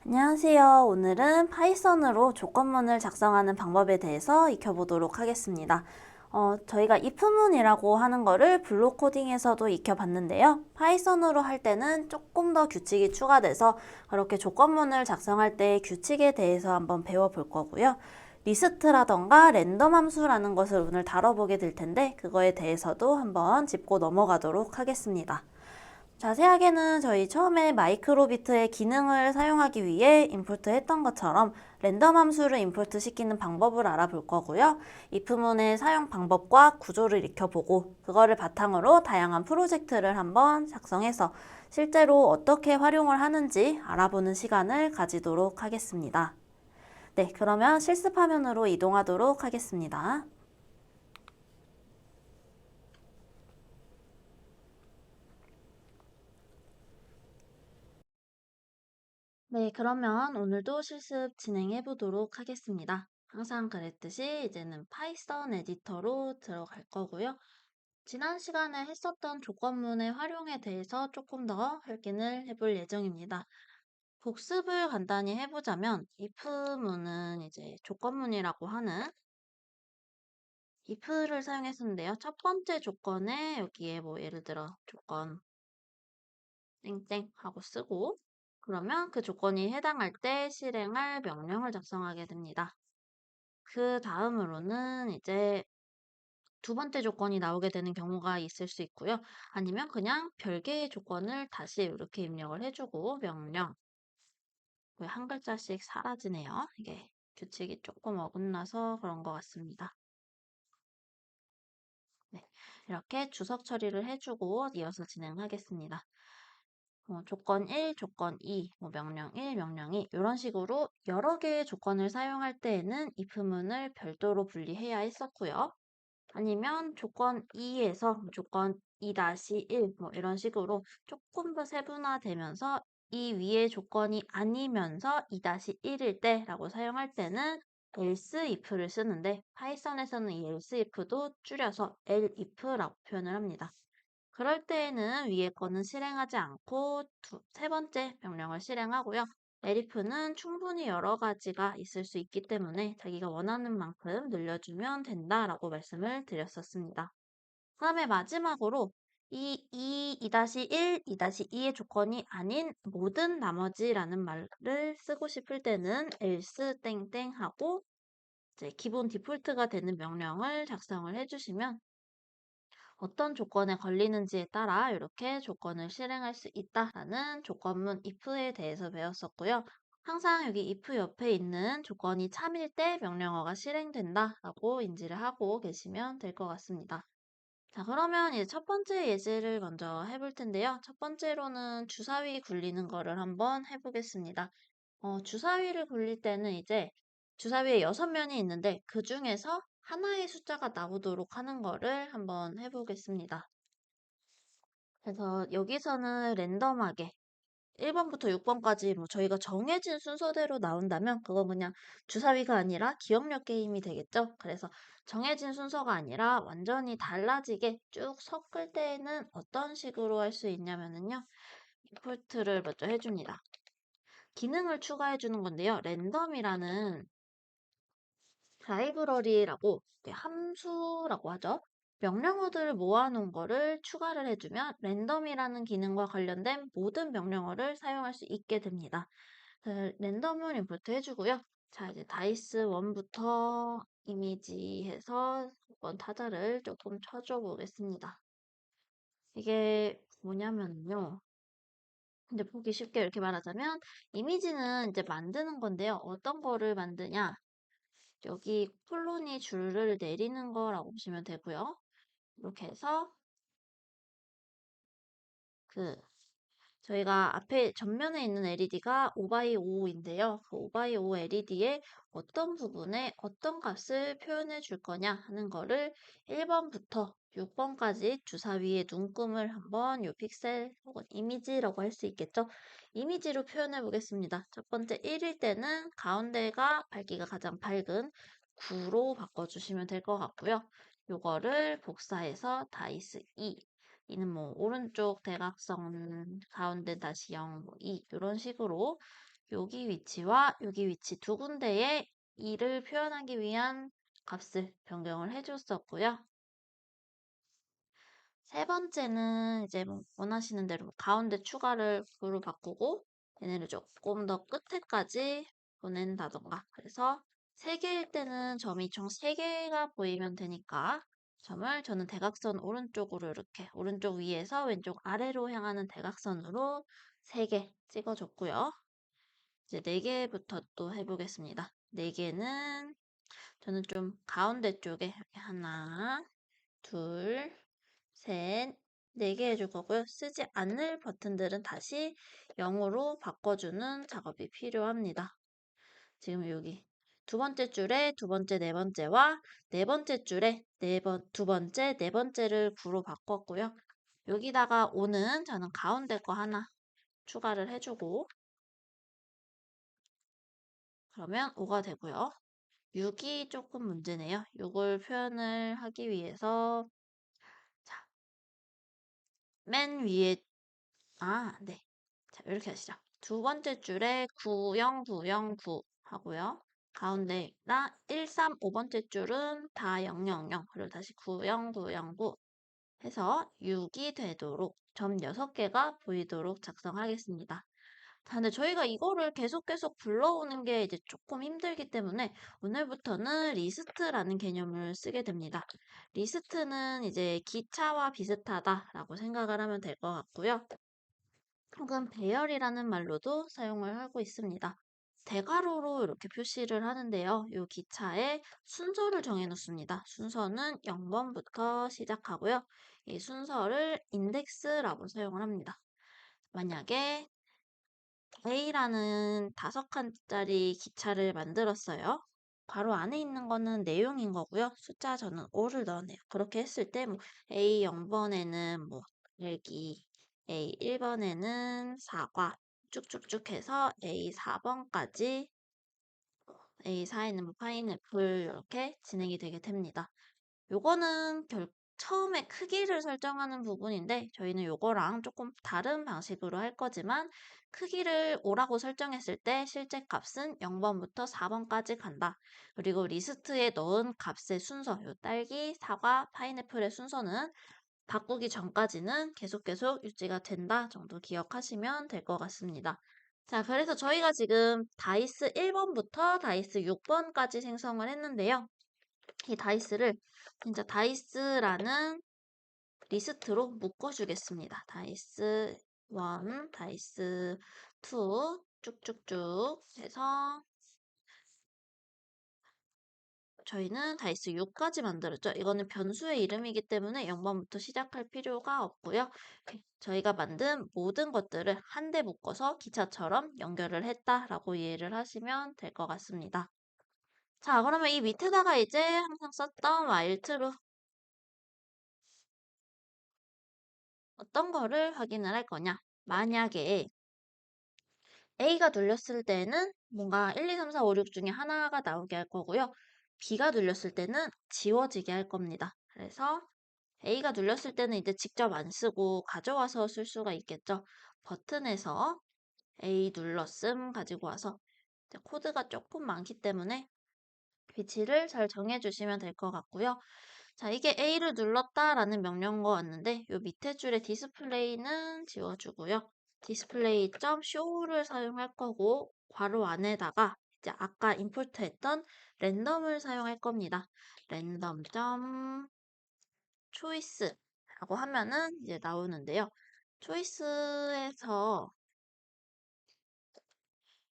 안녕하세요. 오늘은 파이썬으로 조건문을 작성하는 방법에 대해서 익혀보도록 하겠습니다. 저희가 if문이라고 하는 거를 블록 코딩에서도 익혀봤는데요. 파이썬으로 할 때는 조금 더 규칙이 추가돼서 그렇게 조건문을 작성할 때 규칙에 대해서 한번 배워볼 거고요. 리스트라던가 랜덤 함수라는 것을 오늘 다뤄보게 될 텐데 그거에 대해서도 한번 짚고 넘어가도록 하겠습니다. 자세하게는 저희 처음에 마이크로비트의 기능을 사용하기 위해 임포트 했던 것처럼 랜덤 함수를 임포트 시키는 방법을 알아볼 거고요. if문의 사용 방법과 구조를 익혀보고 그거를 바탕으로 다양한 프로젝트를 한번 작성해서 실제로 어떻게 활용을 하는지 알아보는 시간을 가지도록 하겠습니다. 네, 그러면 실습 화면으로 이동하도록 하겠습니다. 네, 그러면 오늘도 실습 진행해 보도록 하겠습니다. 항상 그랬듯이 이제는 파이썬 에디터로 들어갈 거고요. 지난 시간에 했었던 조건문의 활용에 대해서 조금 더 확인을 해볼 예정입니다. 복습을 간단히 해보자면 if문은 이제 조건문이라고 하는 if를 사용했었는데요. 첫 번째 조건에 여기에 뭐 예를 들어 조건 땡땡 하고 쓰고 그러면 그 조건이 해당할 때 실행할 명령을 작성하게 됩니다. 그 다음으로는 이제 두 번째 조건이 나오게 되는 경우가 있을 수 있고요. 아니면 그냥 별개의 조건을 다시 이렇게 입력을 해주고 명령. 왜 한 글자씩 사라지네요. 이게 규칙이 조금 어긋나서 그런 것 같습니다. 네, 이렇게 주석 처리를 해주고 이어서 진행하겠습니다. 조건 1, 조건 2, 명령 1, 명령 2 이런 식으로 여러 개의 조건을 사용할 때에는 if문을 별도로 분리해야 했었고요. 아니면 조건 2에서 조건 2-1 이런 식으로 조금 더 세분화되면서 이 위의 조건이 아니면서 2-1일 때라고 사용할 때는 else if를 쓰는데 파이썬에서는 이 else if도 줄여서 elif라고 표현을 합니다. 그럴 때에는 위에 거는 실행하지 않고 세 번째 명령을 실행하고요. elif는 충분히 여러 가지가 있을 수 있기 때문에 자기가 원하는 만큼 늘려주면 된다라고 말씀을 드렸었습니다. 그다음에 마지막으로 이 2-1, 2-2의 조건이 아닌 모든 나머지라는 말을 쓰고 싶을 때는 else 땡땡 하고 이제 기본 디폴트가 되는 명령을 작성을 해주시면 어떤 조건에 걸리는지에 따라 이렇게 조건을 실행할 수 있다라는 조건문 if에 대해서 배웠었고요. 항상 여기 if 옆에 있는 조건이 참일 때 명령어가 실행된다라고 인지를 하고 계시면 될 것 같습니다. 자, 그러면 이제 첫 번째 예제를 먼저 해볼 텐데요. 첫 번째로는 주사위 굴리는 거를 한번 해보겠습니다. 주사위를 굴릴 때는 이제 주사위에 6면이 있는데 그 중에서 하나의 숫자가 나오도록 하는 거를 한번 해보겠습니다. 그래서 여기서는 랜덤하게 1번부터 6번까지 저희가 정해진 순서대로 나온다면 그건 그냥 주사위가 아니라 기억력 게임이 되겠죠. 그래서 정해진 순서가 아니라 완전히 달라지게 쭉 섞을 때에는 어떤 식으로 할 수 있냐면요. 디폴트를 먼저 해줍니다. 기능을 추가해 주는 건데요. 랜덤이라는 라이브러리라고 함수라고 하죠. 명령어들을 모아놓은 거를 추가를 해주면 랜덤이라는 기능과 관련된 모든 명령어를 사용할 수 있게 됩니다. 랜덤을 임포트 해주고요. 자, 이제 다이스 1부터 이미지 해서 한번 타자를 조금 쳐줘 보겠습니다. 이게 뭐냐면요. 근데 보기 쉽게 이렇게 말하자면 이미지는 이제 만드는 건데요. 어떤 거를 만드냐? 여기 콜론이 줄을 내리는 거라고 보시면 되고요. 이렇게 해서 그 저희가 앞에 전면에 있는 LED가 5x5인데요. 그 5x5 LED의 어떤 부분에 어떤 값을 표현해 줄 거냐 하는 거를 1번부터 6번까지 주사위의 눈금을 한번 요 픽셀 혹은 이미지라고 할 수 있겠죠. 이미지로 표현해 보겠습니다. 첫 번째 1일 때는 가운데가 밝기가 가장 밝은 9로 바꿔주시면 될 것 같고요. 요거를 복사해서 다이스 2 이는 오른쪽 대각선 가운데 다시 0, 2 이런 식으로 여기 위치와 여기 위치 두 군데에 2를 표현하기 위한 값을 변경을 해줬었고요. 세 번째는 이제 뭐 원하시는 대로 가운데 추가를 구로 바꾸고 얘네를 조금 더 끝에까지 보낸다던가. 그래서 3개일 때는 점이 총 3개가 보이면 되니까 점을 저는 대각선 오른쪽으로 이렇게 오른쪽 위에서 왼쪽 아래로 향하는 대각선으로 3개 찍어줬고요. 이제 4개부터 또 해보겠습니다. 4개는 저는 좀 가운데 쪽에 이렇게 하나, 둘, 셋, 4개 해줄 거고요. 쓰지 않을 버튼들은 다시 0으로 바꿔주는 작업이 필요합니다. 지금 여기 두 번째 줄에 두 번째, 네 번째와 네 번째 줄에 두 번째, 네 번째를 9로 바꿨고요. 여기다가 5는 저는 가운데 거 하나 추가를 해주고 그러면 5가 되고요. 6이 조금 문제네요. 6을 표현을 하기 위해서 자, 맨 위에 네. 자, 이렇게 하시죠. 두 번째 줄에 9, 0, 9, 0, 9 하고요. 가운데나 1, 3, 5번째 줄은 다 0, 0, 0. 그리고 다시 9, 0, 9, 0, 9 해서 6이 되도록 점 6개가 보이도록 작성하겠습니다. 자, 근데 저희가 이거를 계속 불러오는 게 이제 조금 힘들기 때문에 오늘부터는 리스트라는 개념을 쓰게 됩니다. 리스트는 이제 기차와 비슷하다라고 생각을 하면 될 것 같고요. 혹은 배열이라는 말로도 사용을 하고 있습니다. 대괄호로 이렇게 표시를 하는데요. 이 기차의 순서를 정해 놓습니다. 순서는 0번부터 시작하고요. 이 순서를 인덱스라고 사용을 합니다. 만약에 A라는 5칸짜리 기차를 만들었어요. 괄호 안에 있는 거는 내용인 거고요. 숫자 저는 5를 넣었네요. 그렇게 했을 때 뭐 A 0번에는 뭐 일기, A 1번에는 사과 쭉쭉쭉 해서 A 4번까지 A 4에는 뭐 파인애플 이렇게 진행이 되게 됩니다. 요거는 처음에 크기를 설정하는 부분인데 저희는 요거랑 조금 다른 방식으로 할 거지만 크기를 5라고 설정했을 때 실제 값은 0번부터 4번까지 간다. 그리고 리스트에 넣은 값의 순서, 요 딸기, 사과, 파인애플의 순서는 바꾸기 전까지는 계속 유지가 된다 정도 기억하시면 될 것 같습니다. 자, 그래서 저희가 지금 다이스 1번부터 다이스 6번까지 생성을 했는데요. 이 다이스를 진짜 다이스라는 리스트로 묶어주겠습니다. 다이스 1, 다이스 2 쭉쭉쭉 해서 저희는 다이스 6까지 만들었죠. 이거는 변수의 이름이기 때문에 0번부터 시작할 필요가 없고요. 저희가 만든 모든 것들을 한데 묶어서 기차처럼 연결을 했다라고 이해를 하시면 될 것 같습니다. 자, 그러면 이 밑에다가 이제 항상 썼던 while true 어떤 거를 확인을 할 거냐? 만약에 A가 눌렸을 때는 뭔가 1, 2, 3, 4, 5, 6 중에 하나가 나오게 할 거고요. B가 눌렸을 때는 지워지게 할 겁니다. 그래서 A가 눌렸을 때는 이제 직접 안 쓰고 가져와서 쓸 수가 있겠죠. 버튼에서 A 눌렀음 가지고 와서 코드가 조금 많기 때문에 위치를 잘 정해주시면 될 것 같고요. 자, 이게 A를 눌렀다라는 명령어가 왔는데 요 밑에 줄에 디스플레이는 지워주고요. 디스플레이.show를 사용할 거고 괄호 안에다가 이제 아까 임포트했던 랜덤을 사용할 겁니다. 랜덤.choice라고 하면은 이제 나오는데요. 초이스에서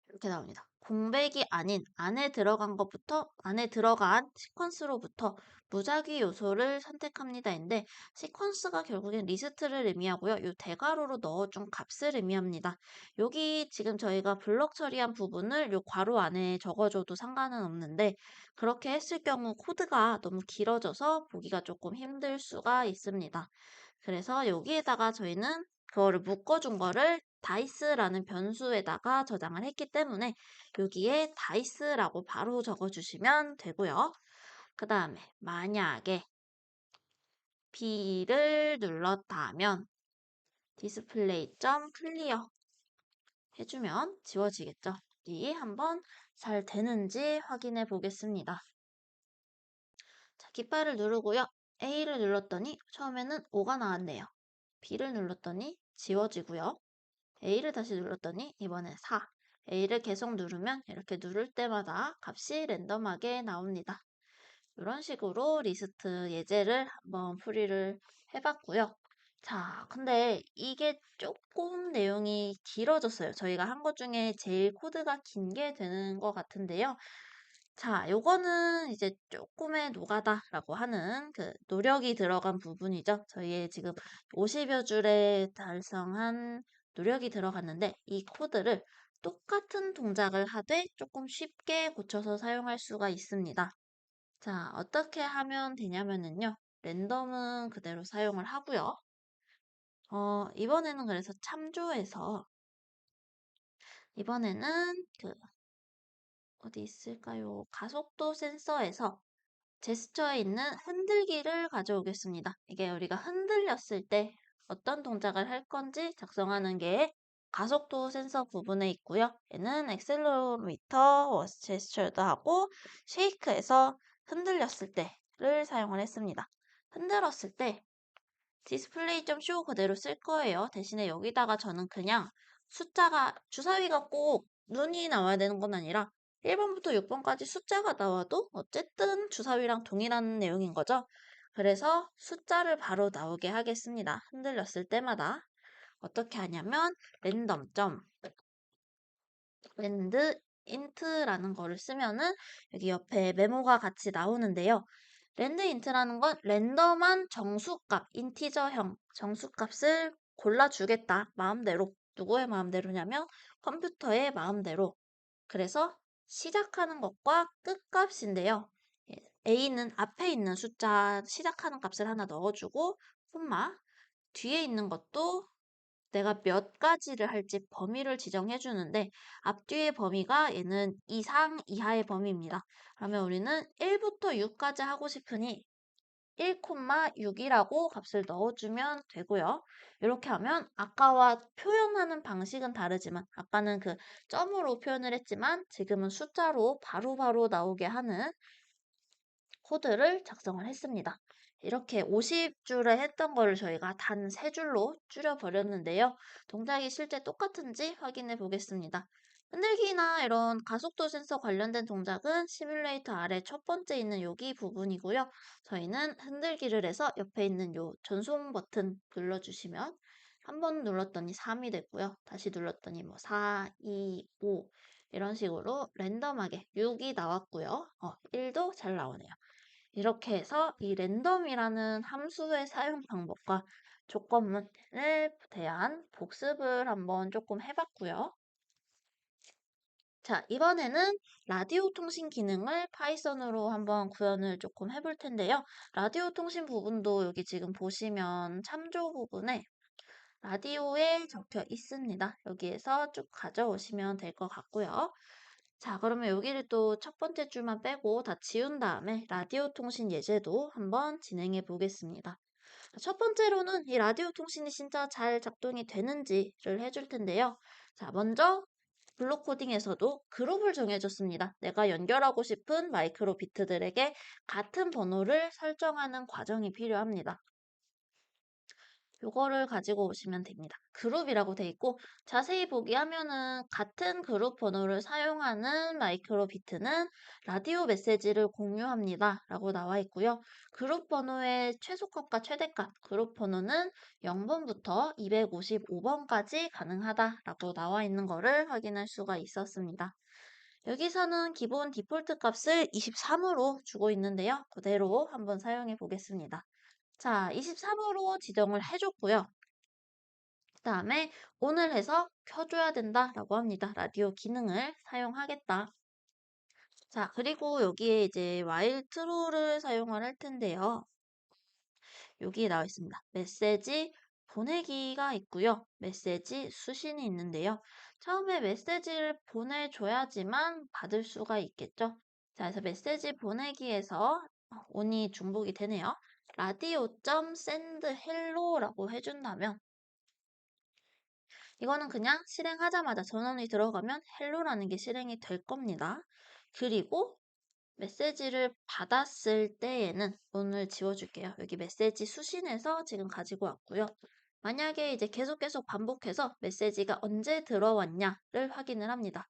이렇게 나옵니다. 공백이 아닌 안에 들어간 것부터 안에 들어간 시퀀스로부터 무작위 요소를 선택합니다인데 시퀀스가 결국엔 리스트를 의미하고요. 이 대괄호로 넣어준 값을 의미합니다. 여기 지금 저희가 블럭 처리한 부분을 이 괄호 안에 적어줘도 상관은 없는데 그렇게 했을 경우 코드가 너무 길어져서 보기가 조금 힘들 수가 있습니다. 그래서 여기에다가 저희는 그거를 묶어준 거를 다이스라는 변수에다가 저장을 했기 때문에 여기에 다이스라고 바로 적어주시면 되고요. 그 다음에 만약에 B를 눌렀다면 display.clear 해주면 지워지겠죠. 이 한번 잘 되는지 확인해 보겠습니다. 자, 깃발을 누르고요. A를 눌렀더니 처음에는 5가 나왔네요. B를 눌렀더니 지워지고요. A를 다시 눌렀더니 이번엔 4. A를 계속 누르면 이렇게 누를 때마다 값이 랜덤하게 나옵니다. 이런 식으로 리스트 예제를 한번 풀이를 해봤고요. 자, 근데 이게 조금 내용이 길어졌어요. 저희가 한 것 중에 제일 코드가 긴 게 되는 것 같은데요. 자, 요거는 이제 조금의 노가다라고 하는 그 노력이 들어간 부분이죠. 저희의 지금 50여 줄에 달성한 노력이 들어갔는데 이 코드를 똑같은 동작을 하되 조금 쉽게 고쳐서 사용할 수가 있습니다. 자, 어떻게 하면 되냐면은요. 랜덤은 그대로 사용을 하고요. 이번에는 그래서 참조해서 이번에는 어디 있을까요? 가속도 센서에서 제스처에 있는 흔들기를 가져오겠습니다. 이게 우리가 흔들렸을 때 어떤 동작을 할 건지 작성하는 게 가속도 센서 부분에 있고요. 얘는 액셀로미터, 워스 제스처도 하고 쉐이크에서 흔들렸을 때를 사용을 했습니다. 흔들었을 때 디스플레이 점 쇼 그대로 쓸 거예요. 대신에 여기다가 저는 그냥 숫자가 주사위가 꼭 눈이 나와야 되는 건 아니라 1번부터 6번까지 숫자가 나와도 어쨌든 주사위랑 동일한 내용인 거죠. 그래서 숫자를 바로 나오게 하겠습니다. 흔들렸을 때마다 어떻게 하냐면 랜덤 랜드 인트라는 거를 쓰면은 여기 옆에 메모가 같이 나오는데요. 랜드 인트라는 건 랜덤한 정수값, 인티저형 정수값을 골라주겠다. 마음대로. 누구의 마음대로냐면 컴퓨터의 마음대로. 그래서 시작하는 것과 끝값인데요. 예, A는 앞에 있는 숫자 시작하는 값을 하나 넣어주고 콤마 뒤에 있는 것도 내가 몇 가지를 할지 범위를 지정해 주는데 앞뒤의 범위가 얘는 이상, 이하의 범위입니다. 그러면 우리는 1부터 6까지 하고 싶으니 1,6이라고 값을 넣어주면 되고요. 이렇게 하면 아까와 표현하는 방식은 다르지만 아까는 그 점으로 표현을 했지만 지금은 숫자로 바로바로 나오게 하는 코드를 작성을 했습니다. 이렇게 50줄에 했던 거를 저희가 단 3줄로 줄여버렸는데요. 동작이 실제 똑같은지 확인해 보겠습니다. 흔들기나 이런 가속도 센서 관련된 동작은 시뮬레이터 아래 첫 번째 있는 여기 부분이고요. 저희는 흔들기를 해서 옆에 있는 요 전송 버튼 눌러주시면 한 번 눌렀더니 3이 됐고요. 다시 눌렀더니 뭐 4, 2, 5 이런 식으로 랜덤하게 6이 나왔고요. 1도 잘 나오네요. 이렇게 해서 이 랜덤이라는 함수의 사용 방법과 조건문에 대한 복습을 한번 조금 해봤고요. 자, 이번에는 라디오 통신 기능을 파이썬으로 한번 구현을 조금 해볼 텐데요. 라디오 통신 부분도 여기 지금 보시면 참조 부분에 라디오에 적혀 있습니다. 여기에서 쭉 가져오시면 될 것 같고요. 자, 그러면 여기를 또 첫 번째 줄만 빼고 다 지운 다음에 라디오 통신 예제도 한번 진행해 보겠습니다. 첫 번째로는 이 라디오 통신이 진짜 잘 작동이 되는지를 해줄 텐데요. 자, 먼저 블록 코딩에서도 그룹을 정해줬습니다. 내가 연결하고 싶은 마이크로 비트들에게 같은 번호를 설정하는 과정이 필요합니다. 요거를 가지고 오시면 됩니다. 그룹이라고 돼 있고 자세히 보기 하면은 같은 그룹 번호를 사용하는 마이크로 비트는 라디오 메시지를 공유합니다. 라고 나와 있고요. 그룹 번호의 최소값과 최대값, 그룹 번호는 0번부터 255번까지 가능하다라고 나와 있는 거를 확인할 수가 있었습니다. 여기서는 기본 디폴트 값을 23으로 주고 있는데요. 그대로 한번 사용해 보겠습니다. 자, 23으로 지정을 해줬고요. 그 다음에 오늘 해서 켜줘야 된다라고 합니다. 라디오 기능을 사용하겠다. 자, 그리고 여기에 이제 while true를 사용을 할 텐데요. 여기에 나와 있습니다. 메시지 보내기가 있고요. 메시지 수신이 있는데요. 처음에 메시지를 보내줘야지만 받을 수가 있겠죠. 자, 그래서 메시지 보내기에서 on이 중복이 되네요. radio.send hello라고 해준다면 이거는 그냥 실행하자마자 전원이 들어가면 헬로라는 게 실행이 될 겁니다. 그리고 메시지를 받았을 때에는 오늘 지워줄게요. 여기 메시지 수신해서 지금 가지고 왔고요. 만약에 이제 계속 반복해서 메시지가 언제 들어왔냐를 확인을 합니다.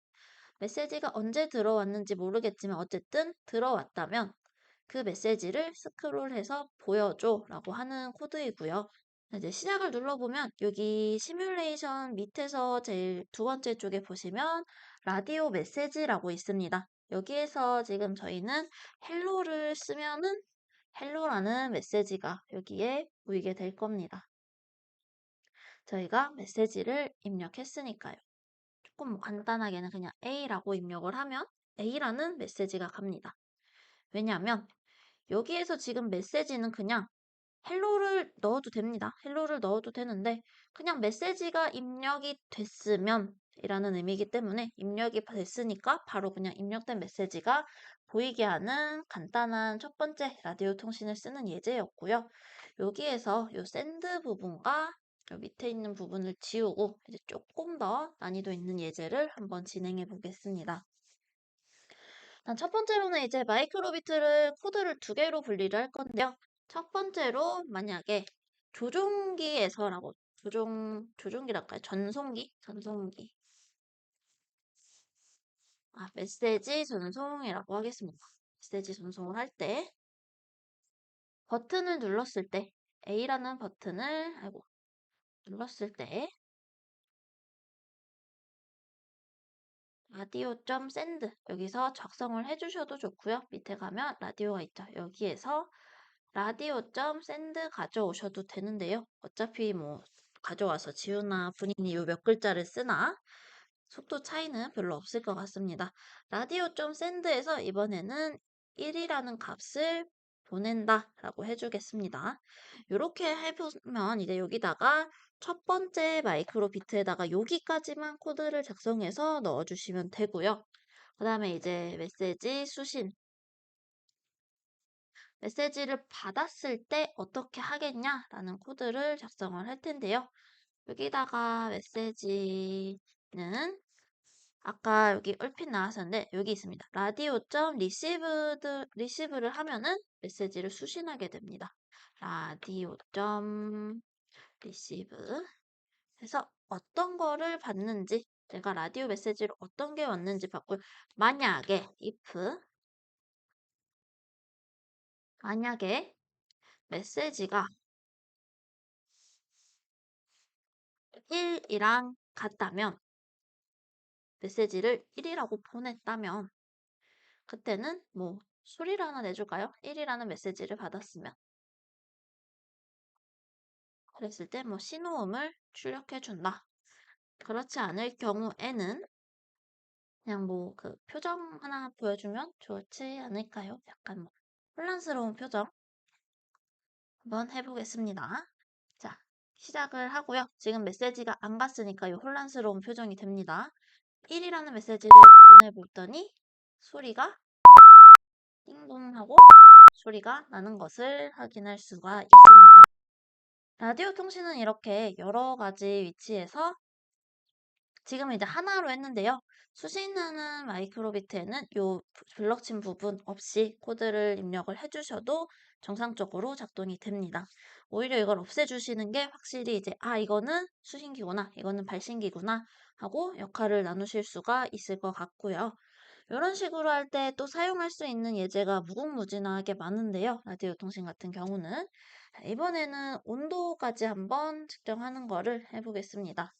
메시지가 언제 들어왔는지 모르겠지만 어쨌든 들어왔다면 그 메시지를 스크롤해서 보여줘 라고 하는 코드이고요. 이제 시작을 눌러보면 여기 시뮬레이션 밑에서 제일 두 번째 쪽에 보시면 라디오 메시지라고 있습니다. 여기에서 지금 저희는 헬로를 쓰면은 헬로라는 메시지가 여기에 보이게 될 겁니다. 저희가 메시지를 입력했으니까요. 조금 간단하게는 그냥 A라고 입력을 하면 A라는 메시지가 갑니다. 왜냐하면 여기에서 지금 메시지는 그냥 헬로를 넣어도 됩니다. 헬로를 넣어도 되는데 그냥 메시지가 입력이 됐으면 이라는 의미이기 때문에 입력이 됐으니까 바로 그냥 입력된 메시지가 보이게 하는 간단한 첫 번째 라디오 통신을 쓰는 예제였고요. 여기에서 이 샌드 부분과 요 밑에 있는 부분을 지우고 이제 조금 더 난이도 있는 예제를 한번 진행해 보겠습니다. 첫 번째로는 이제 마이크로비트를 코드를 두 개로 분리를 할 건데요. 첫 번째로 만약에 조종기에서라고 조종기랄까요? 전송기. 메시지 전송이라고 하겠습니다. 메시지 전송을 할 때 버튼을 눌렀을 때 A라는 버튼을 눌렀을 때 radio.send 여기서 작성을 해주셔도 좋고요. 밑에 가면 라디오가 있죠. 여기에서 radio.send 가져오셔도 되는데요. 어차피 뭐 가져와서 지우나 본인이 요 몇 글자를 쓰나 속도 차이는 별로 없을 것 같습니다. radio.send에서 이번에는 1이라는 값을 보낸다 라고 해주겠습니다. 이렇게 해보면 이제 여기다가 첫 번째 마이크로 비트에다가 여기까지만 코드를 작성해서 넣어주시면 되고요. 그 다음에 이제 메시지 수신 메시지를 받았을 때 어떻게 하겠냐라는 코드를 작성을 할 텐데요. 여기다가 메시지는 아까 여기 얼핏 나왔었는데 여기 있습니다. 리시브를 하면은 메시지를 수신하게 됩니다. radio.receive 해서 어떤 거를 받는지 내가 라디오 메시지로 어떤 게 왔는지 받고 만약에 메시지가 1이랑 같다면 메시지를 1이라고 보냈다면 그때는 뭐 소리를 하나 내줄까요? 1이라는 메시지를 받았으면 그랬을 때 뭐 신호음을 출력해 준다. 그렇지 않을 경우에는 그냥 뭐 그 표정 하나 보여주면 좋지 않을까요? 약간 뭐 혼란스러운 표정 한번 해보겠습니다. 자, 시작을 하고요. 지금 메시지가 안 갔으니까 이 혼란스러운 표정이 됩니다. 1이라는 메시지를 보내봤더니 소리가 띵동하고 소리가 나는 것을 확인할 수가 있습니다. 라디오 통신은 이렇게 여러 가지 위치에서 지금은 이제 하나로 했는데요. 수신하는 마이크로비트에는 이 블럭친 부분 없이 코드를 입력을 해주셔도 정상적으로 작동이 됩니다. 오히려 이걸 없애주시는 게 확실히 이제 이거는 수신기구나, 이거는 발신기구나 하고 역할을 나누실 수가 있을 것 같고요. 이런 식으로 할 때 또 사용할 수 있는 예제가 무궁무진하게 많은데요. 라디오 통신 같은 경우는. 이번에는 온도까지 한번 측정하는 거를 해보겠습니다.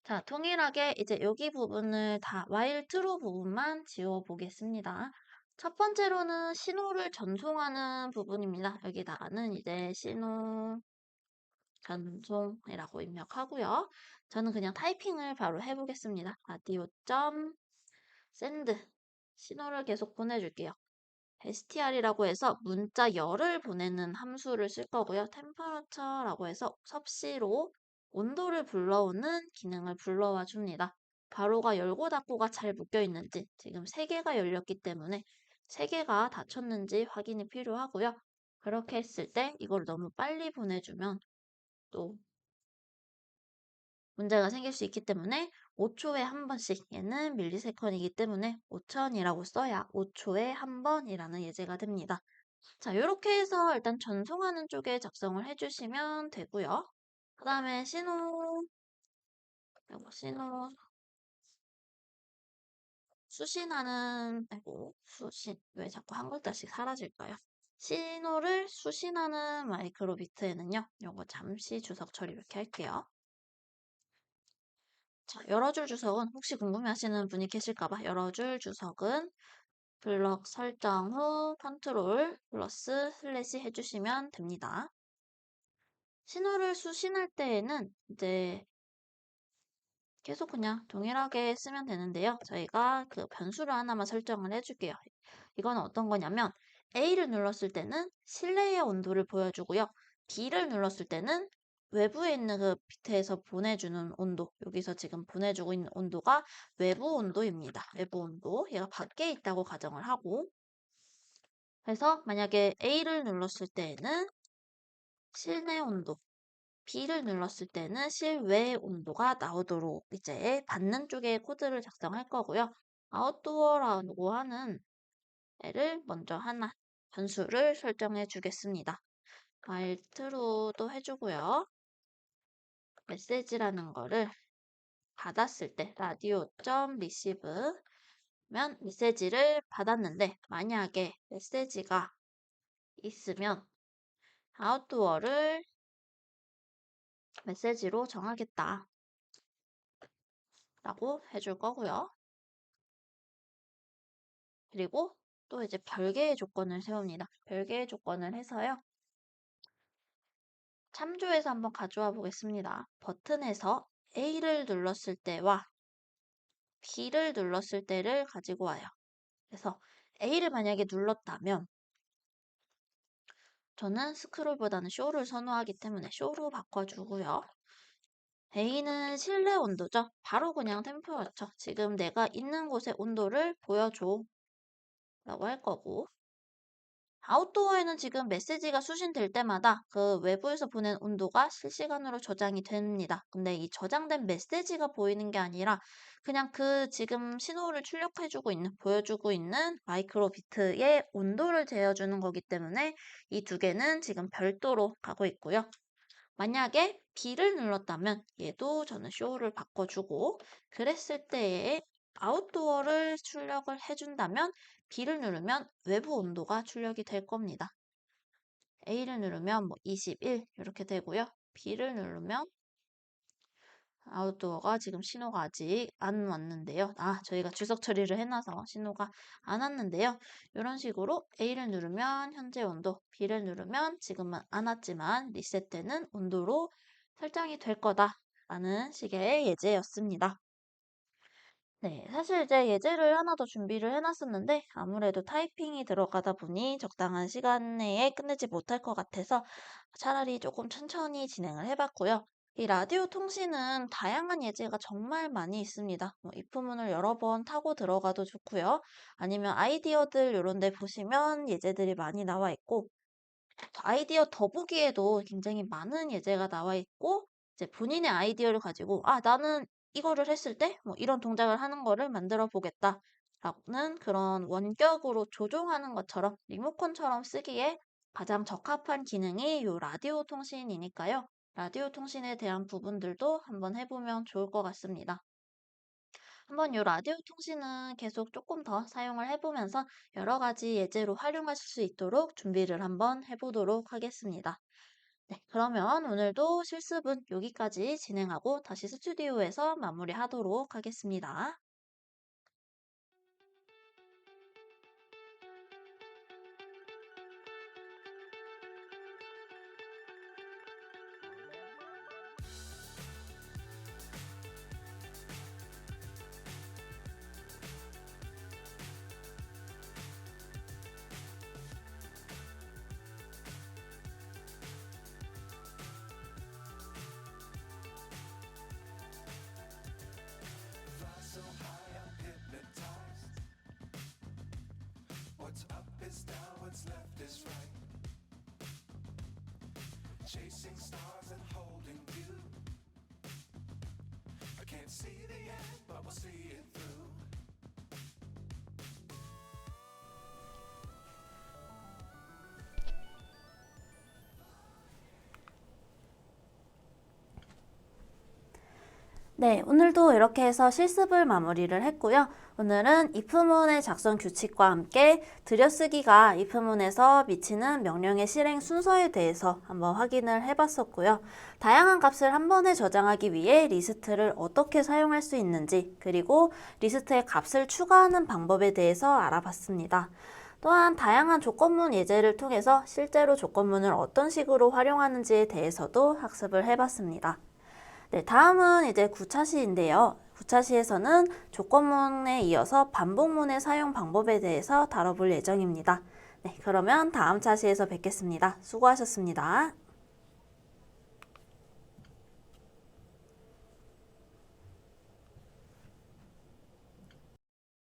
자, 동일하게 이제 여기 부분을 다 while true 부분만 지워 보겠습니다. 첫 번째로는 신호를 전송하는 부분입니다. 여기다가는 이제 신호 전송이라고 입력하고요. 저는 그냥 타이핑을 바로 해보겠습니다. radio.send 신호를 계속 보내줄게요. str이라고 해서 문자 열을 보내는 함수를 쓸 거고요. temperature라고 해서 섭씨로 온도를 불러오는 기능을 불러와 줍니다. 바로가 열고 닫고가 잘 묶여 있는지 지금 3개가 열렸기 때문에 3개가 닫혔는지 확인이 필요하고요. 그렇게 했을 때 이걸 너무 빨리 보내주면 또 문제가 생길 수 있기 때문에 5초에 한 번씩, 얘는 밀리세컨이기 때문에 5000이라고 써야 5초에 한 번이라는 예제가 됩니다. 자, 이렇게 해서 일단 전송하는 쪽에 작성을 해주시면 되고요. 그 다음에 신호 수신하는, 왜 자꾸 한 글자씩 사라질까요? 신호를 수신하는 마이크로비트에는요, 요거 잠시 주석 처리 이렇게 할게요. 자, 여러 줄 주석은 혹시 궁금해하시는 분이 계실까봐 여러 줄 주석은 블럭 설정 후 컨트롤 플러스 슬래시 해주시면 됩니다. 신호를 수신할 때에는 이제 계속 그냥 동일하게 쓰면 되는데요. 저희가 그 변수를 하나만 설정을 해줄게요. 이건 어떤 거냐면 A를 눌렀을 때는 실내의 온도를 보여주고요. B를 눌렀을 때는 외부에 있는 그 비트에서 보내주는 온도, 여기서 지금 보내주고 있는 온도가 외부 온도입니다. 외부 온도, 얘가 밖에 있다고 가정을 하고, 그래서 만약에 A를 눌렀을 때에는 실내 온도, B를 눌렀을 때는 실외 온도가 나오도록 이제 받는 쪽에 코드를 작성할 거고요. 아웃도어라고 하는 애를 먼저 하나 변수를 설정해 주겠습니다. 트루도 해주고요. 메시지라는 거를 받았을 때 radio.receive면 메시지를 받았는데 만약에 메시지가 있으면 아웃도어를 메시지로 정하겠다 라고 해줄 거고요. 그리고 또 이제 별개의 조건을 세웁니다. 별개의 조건을 해서요. 참조해서 한번 가져와 보겠습니다. 버튼에서 A를 눌렀을 때와 B를 눌렀을 때를 가지고 와요. 그래서 A를 만약에 눌렀다면 저는 스크롤보다는 쇼를 선호하기 때문에 쇼로 바꿔주고요. A는 실내 온도죠. 바로 그냥 템퍼러처. 지금 내가 있는 곳의 온도를 보여줘 라고 할 거고 아웃도어에는 지금 메시지가 수신될 때마다 그 외부에서 보낸 온도가 실시간으로 저장이 됩니다. 근데 이 저장된 메시지가 보이는 게 아니라 그냥 그 지금 신호를 출력해주고 있는, 보여주고 있는 마이크로비트의 온도를 재어주는 거기 때문에 이 두 개는 지금 별도로 가고 있고요. 만약에 B를 눌렀다면 얘도 저는 쇼를 바꿔주고 그랬을 때에 아웃도어를 출력을 해준다면 B를 누르면 외부 온도가 출력이 될 겁니다. A를 누르면 뭐 21 이렇게 되고요. B를 누르면 아웃도어가 지금 신호가 아직 안 왔는데요. 저희가 주석 처리를 해놔서 신호가 안 왔는데요. 이런 식으로 A를 누르면 현재 온도, B를 누르면 지금은 안 왔지만 리셋되는 온도로 설정이 될 거다라는 식의 예제였습니다. 네, 사실 이제 예제를 하나 더 준비를 해놨었는데 아무래도 타이핑이 들어가다 보니 적당한 시간 내에 끝내지 못할 것 같아서 차라리 조금 천천히 진행을 해봤고요. 이 라디오 통신은 다양한 예제가 정말 많이 있습니다. 뭐 if문을 여러 번 타고 들어가도 좋고요. 아니면 아이디어들 이런 데 보시면 예제들이 많이 나와 있고 아이디어 더보기에도 굉장히 많은 예제가 나와 있고 이제 본인의 아이디어를 가지고 나는 이거를 했을 때 뭐 이런 동작을 하는 거를 만들어 보겠다 라는 그런 원격으로 조종하는 것처럼 리모컨처럼 쓰기에 가장 적합한 기능이 이 라디오 통신이니까요. 라디오 통신에 대한 부분들도 한번 해보면 좋을 것 같습니다. 한번 이 라디오 통신은 계속 조금 더 사용을 해보면서 여러 가지 예제로 활용하실 수 있도록 준비를 한번 해보도록 하겠습니다. 네, 그러면 오늘도 실습은 여기까지 진행하고 다시 스튜디오에서 마무리하도록 하겠습니다. So high, I'm hypnotized. What's up is down, what's left is right. Chasing stars and holding you. can't see the end, but we'll see it through. 네, 오늘도 이렇게 해서 실습을 마무리를 했고요. 오늘은 if문의 작성 규칙과 함께 들여쓰기가 if문에서 미치는 명령의 실행 순서에 대해서 한번 확인을 해봤었고요. 다양한 값을 한 번에 저장하기 위해 리스트를 어떻게 사용할 수 있는지, 그리고 리스트에 값을 추가하는 방법에 대해서 알아봤습니다. 또한 다양한 조건문 예제를 통해서 실제로 조건문을 어떤 식으로 활용하는지에 대해서도 학습을 해봤습니다. 네, 다음은 이제 9차 시인데요. 9차 시에서는 조건문에 이어서 반복문의 사용 방법에 대해서 다뤄볼 예정입니다. 네, 그러면 다음 차시에서 뵙겠습니다. 수고하셨습니다.